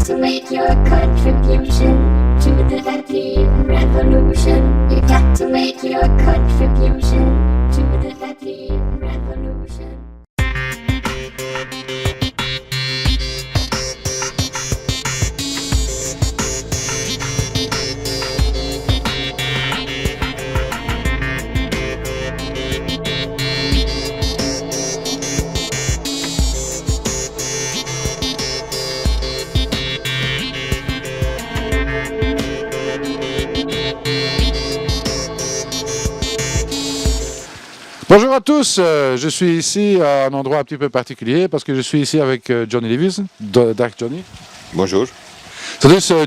to make your contribution to the happy revolution. You got to make your contribution to the happy revolution. Bonjour à tous, je suis ici à un endroit un petit peu particulier parce que je suis ici avec Johnny Levis. Dag Johnny. Bonjour.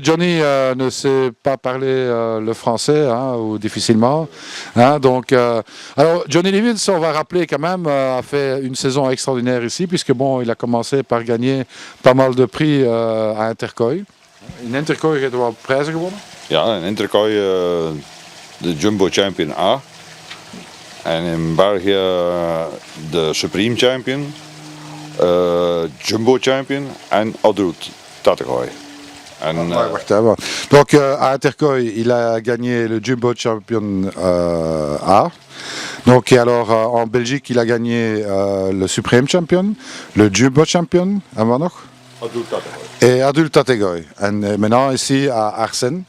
Johnny ne sait pas parler le français ou difficilement. Donc, alors Johnny Levis, on va rappeler quand même, a fait une saison extraordinaire ici puisque bon, il a commencé par gagner pas mal de prix à Interkooi. In Interkooi heeft hij wel prijzen gewonnen. Ja, in Interkooi de Jumbo Champion A. En in België de Supreme Champion, Jumbo Champion en Adult Tategooi. Donc à Interkooi, il a gagné le Jumbo Champion A. Donc et alors en Belgique, il a gagné le Supreme Champion, le Jumbo Champion, en wat nog? Adult Tategooi. Et Adult Tategooi. En maintenant ici à Arsène.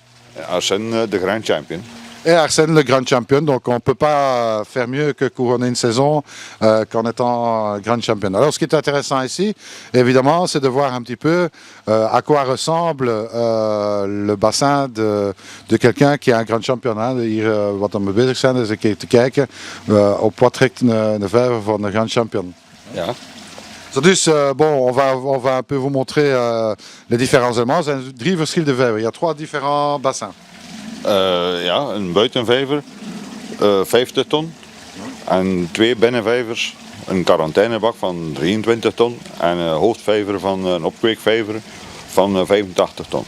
Arsène de Grand Champion. Et Arsène le Grand Champion, donc on ne peut pas faire mieux que couronner une saison qu'en étant Grand Champion. Alors ce qui est intéressant ici, évidemment, c'est de voir un petit peu à quoi ressemble le bassin de quelqu'un qui est un Grand Champion. Hier, wat we mee bezig zijn, is een keer te kijken op wat trekt een vijver van een Grand Champion. Ja. Dus bon, on va un peu vous montrer les différents éléments. Er zijn 3 verschillende vijvers. Il y a 3 différents bassins. Ja, een buitenvijver, 50 ton. En 2 binnenvijvers, een quarantainebak van 23 ton. En een hoofdvijver van een opkweekvijver van 85 ton.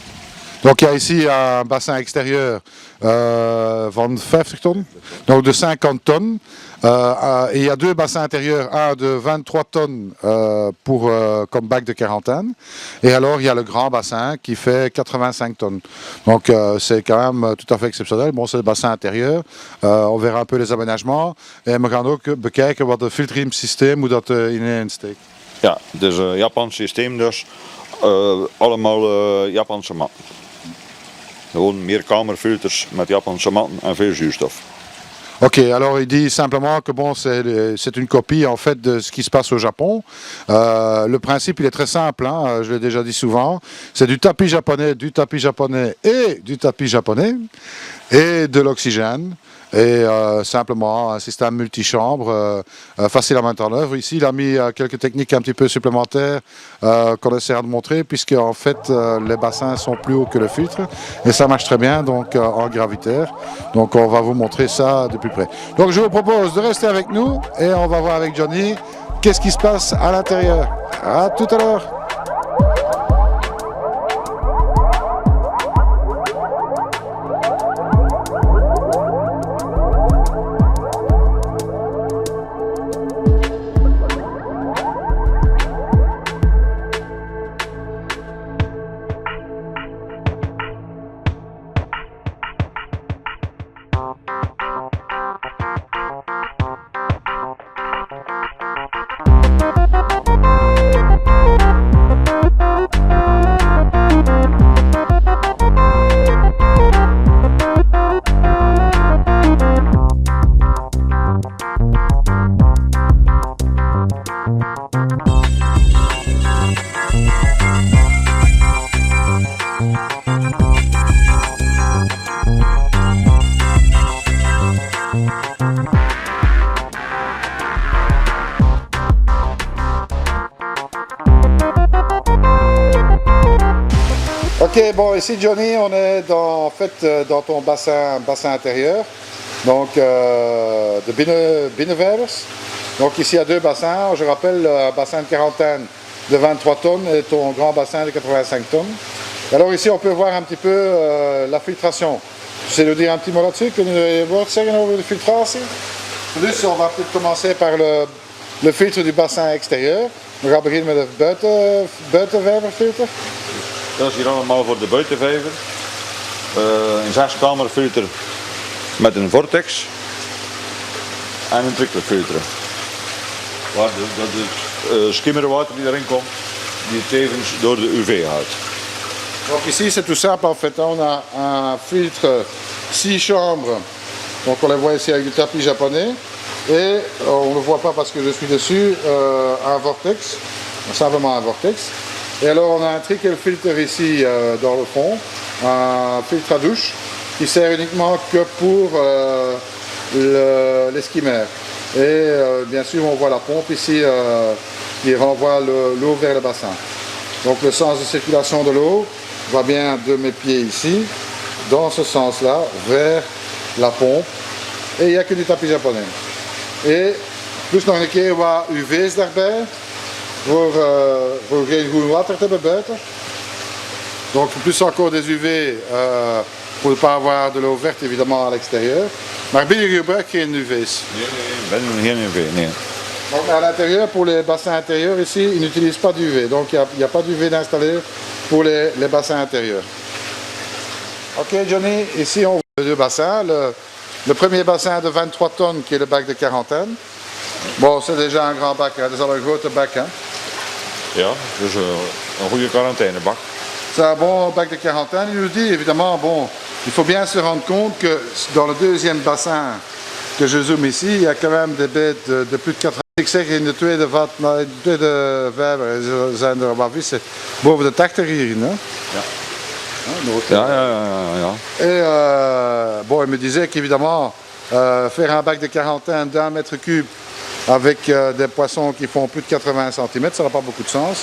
Donc il y a ici un bassin extérieur van 50 tonnes, donc de 50 tonnes. Et il y a 2 bassins intérieurs, un de 23 tonnes comme bac de quarantaine. Et alors il y a le grand bassin qui fait 85 tonnes. Donc c'est quand même tout à fait exceptionnel. Bon, c'est le bassin intérieur. On verra un peu les aménagements. En we gaan ook bekijken wat het filtringssysteem, hoe dat ineen steekt. Ja, dus een Japans systeem dus. Allemaal Japanse matten. Gewoon meer kamerfilters met Japanse matten en veel zuurstof. Ok, alors il dit simplement que bon, c'est une copie en fait de ce qui se passe au Japon. Le principe il est très simple, je l'ai déjà dit souvent. C'est du tapis japonais et du tapis japonais et de l'oxygène. Et simplement un système multichambre facile à mettre en œuvre. Ici, il a mis quelques techniques un petit peu supplémentaires qu'on essaiera de montrer, puisque en fait les bassins sont plus hauts que le filtre et ça marche très bien donc en gravitaire. Donc on va vous montrer ça de plus près. Donc je vous propose de rester avec nous et on va voir avec Johnny qu'est-ce qui se passe à l'intérieur. À tout à l'heure. Ok, bon, ici Johnny, on est en fait dans ton bassin intérieur, donc de binnenvijvers. Donc ici il y a 2 bassins, je rappelle un bassin de quarantaine de 23 tonnes et ton grand bassin de 85 tonnes. Alors ici on peut voir un petit peu la filtration. Tu sais nous dire un petit mot là-dessus, kun je woord zeggen over de filtratie? Dus on va peut-être commencer par le filtre du bassin extérieur. We gaan beginnen met de buitenvijverfilter. Dat is hier allemaal voor de buitenvijver. Een 6-kamerfilter met een vortex en een tricklerfilter. Waar het skimmerwater die erin komt, die tevens door de UV gaat. Donc ici c'est tout simple en fait, on a un filtre 6 chambres, donc on les voit ici avec du tapis japonais et on ne le voit pas parce que je suis dessus, un vortex, simplement un vortex. Et alors on a un trickle filter ici dans le fond, un filtre à douche qui sert uniquement que pour les skimmers. Et bien sûr, on voit la pompe ici qui renvoie l'eau vers le bassin. Donc le sens de circulation de l'eau va bien de mes pieds ici, dans ce sens-là, vers la pompe. En je kunt die tapis japonais. En plus nog een keer wat UV's daarbij, voor geen groen water te hebben buiten. Donc plus encore des UV pour ne pas avoir de l'eau verte évidemment à l'extérieur. Maar binnen gebruik geen UV's. Nee, geen UV, nee. Donc à l'intérieur, pour les bassins intérieurs ici, ils n'utilisent pas d'UV. Donc il n'y a pas d'UV d'installer pour les bassins intérieurs. Ok Johnny, ici on voit les deux bassins. Le premier bassin de 23 tonnes qui est le bac de quarantaine. Bon, c'est déjà un grand bac, hein. Dat is al een grote bak. Hein. Ja, dus een goede quarantainebak. C'est un bon bac de quarantaine. Il nous dit évidemment, bon, il faut bien se rendre compte que dans le deuxième bassin que je zoome ici, il y a quand même des bêtes de plus de 80. Ik zeg in de tweede vijver zijn er wat vissen boven de 80 hierin. Hè? Ja. Ja. Et bon, il me disait qu'évidemment, faire un bac de quarantaine d'1 mètre cube avec des poissons qui font plus de 80 cm, ça n'a pas beaucoup de sens.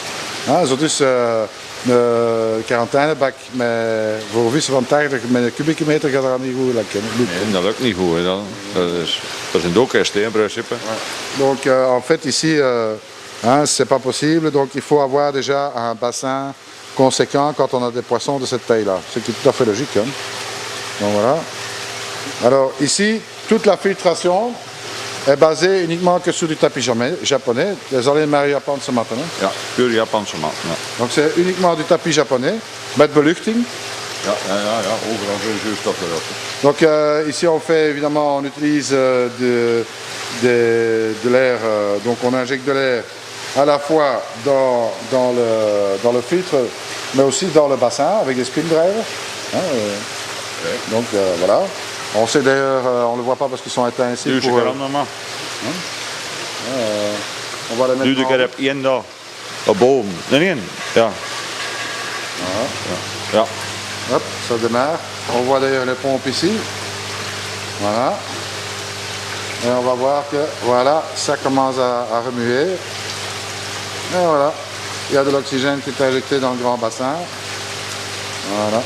Hein? Zo dus een quarantainebak met voor vissen van 80 met een kubieke meter gaat dat niet goed lukken. Nee, dat lukt niet goed. Hè. Dat is een doorkast in principe. Donc en fait ici, hein, c'est pas possible, donc il faut avoir déjà un bassin conséquent quand on a des poissons de cette taille-là, ce qui est tout à fait logique. Hein. Donc voilà. Alors ici, toute la filtration est basée uniquement que sur du tapis japonais. Dat is alleen maar Japanse matten. Hè? Ja, puur Japanse mat. Ja. Donc c'est uniquement du tapis japonais, met beluchting. Ja, overal veel stoffen erop. Donc ici on fait évidemment, on utilise de l'air, donc on injecte de l'air à la fois dans le filtre, mais aussi dans le bassin avec des spin drivers. Hein, donc voilà. On sait d'ailleurs, on ne le voit pas parce qu'ils sont éteints ici. On va les mettre. Nu de keer heb één daar, boven. Nee, ja. Ja. Hop, ça démarre. On voit d'ailleurs les pompes ici. Voilà. Et on va voir que voilà, ça commence à remuer. Et voilà, il y a de l'oxygène qui est injecté dans le grand bassin. Voilà.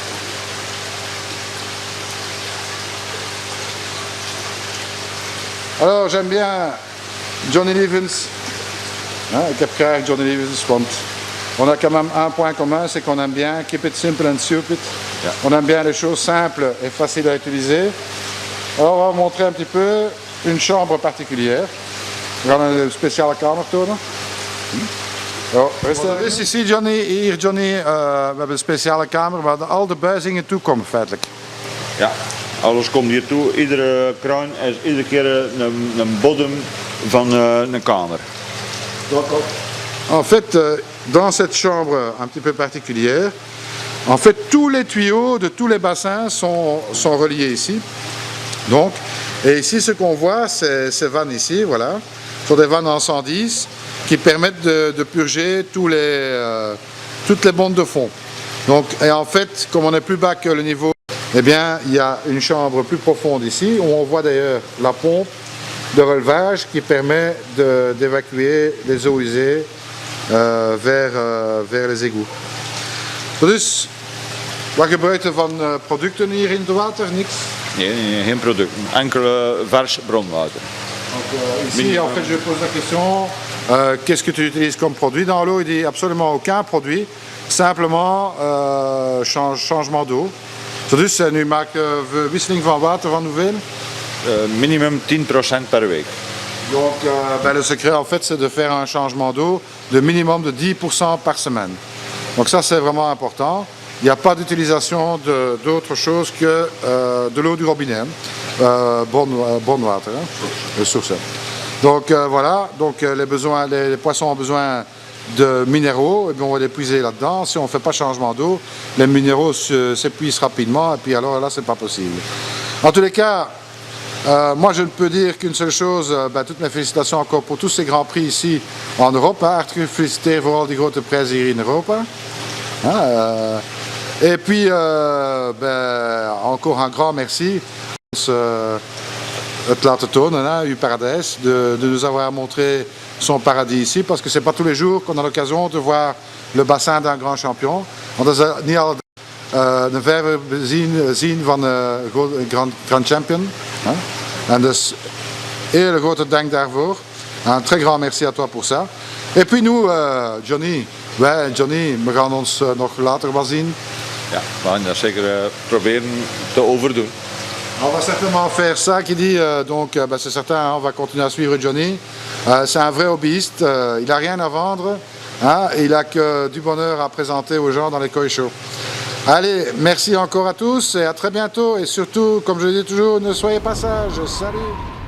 Alors j'aime bien Johnny Levens. Ik heb graag Johnny Levens, want on a quand même un point commun, c'est qu'on aime bien keep it simple and stupid. Ja. On aime bien les choses simples et faciles à utiliser. Alors on va vous montrer un petit peu une chambre particulière. We gaan een speciale kamer tonen. Dus ici Johnny, hier Johnny, we hebben een speciale kamer waar al de buizingen toe komen feitelijk. Ja, alles komt hier toe. Iedere kraan is iedere keer een bodem van een kamer. En fait, dans cette chambre un petit peu particulière, en fait tous les tuyaux de tous les bassins sont reliés ici. Donc, et ici ce qu'on voit, c'est ces vannes ici, voilà. Ce sont des vannes en 110 qui permettent de purger toutes les bondes de fond. Donc, et en fait, comme on est plus bas que le niveau, eh bien, il y a une chambre plus profonde ici, où on voit d'ailleurs la pompe de relevage qui permet d'évacuer les eaux usées vers les égouts. Dus, wat gebruikt er van producten hier in het water? Niks? Nee, geen producten. Enkel vers bronwater. Donc, ici, en fait, je pose la question, qu'est-ce que tu utilises comme produit dans l'eau? Il dit absolument aucun produit, simplement changement d'eau. Dus nu maken we wisseling van water van hoeveel? Minimum 10% per week. Donc le secret en fait c'est de faire un changement d'eau de minimum de 10% par semaine. Donc ça c'est vraiment important. Il n'y a pas d'utilisation d'autre chose que de l'eau du robinet, bon water, hein, de source. Donc voilà, donc les poissons ont besoin de minéraux, et bien on va les puiser là-dedans. Si on ne fait pas changement d'eau, les minéraux s'épuisent rapidement et puis alors là c'est pas possible. En tous les cas, moi je ne peux dire qu'une seule chose, toutes mes félicitations encore pour tous ces grands prix ici en Europe. Hartelijk gefeliciteerd voor al die grote prijzen hier in Europa. Et puis encore un grand merci het laten tonen, hein, uw paradijs, de nous avoir montré son paradis ici, parce que c'est pas tous les jours qu'on a l'occasion de voir le bassin d'un grand champion. Want dat is niet al een verve zien van een grand champion. Hein. En dus hele grote dank daarvoor. Un très grand merci à toi pour ça. Et puis nous, Johnny, Johnny, we gaan ons nog later wel zien. Ja, we gaan dat zeker proberen te overdoen. On va certainement faire ça, qui dit, donc c'est certain, hein, on va continuer à suivre Johnny. C'est un vrai hobbyiste, il n'a rien à vendre, hein, il n'a que du bonheur à présenter aux gens dans les Koi Shows. Allez, merci encore à tous et à très bientôt. Et surtout, comme je le dis toujours, ne soyez pas sages. Salut!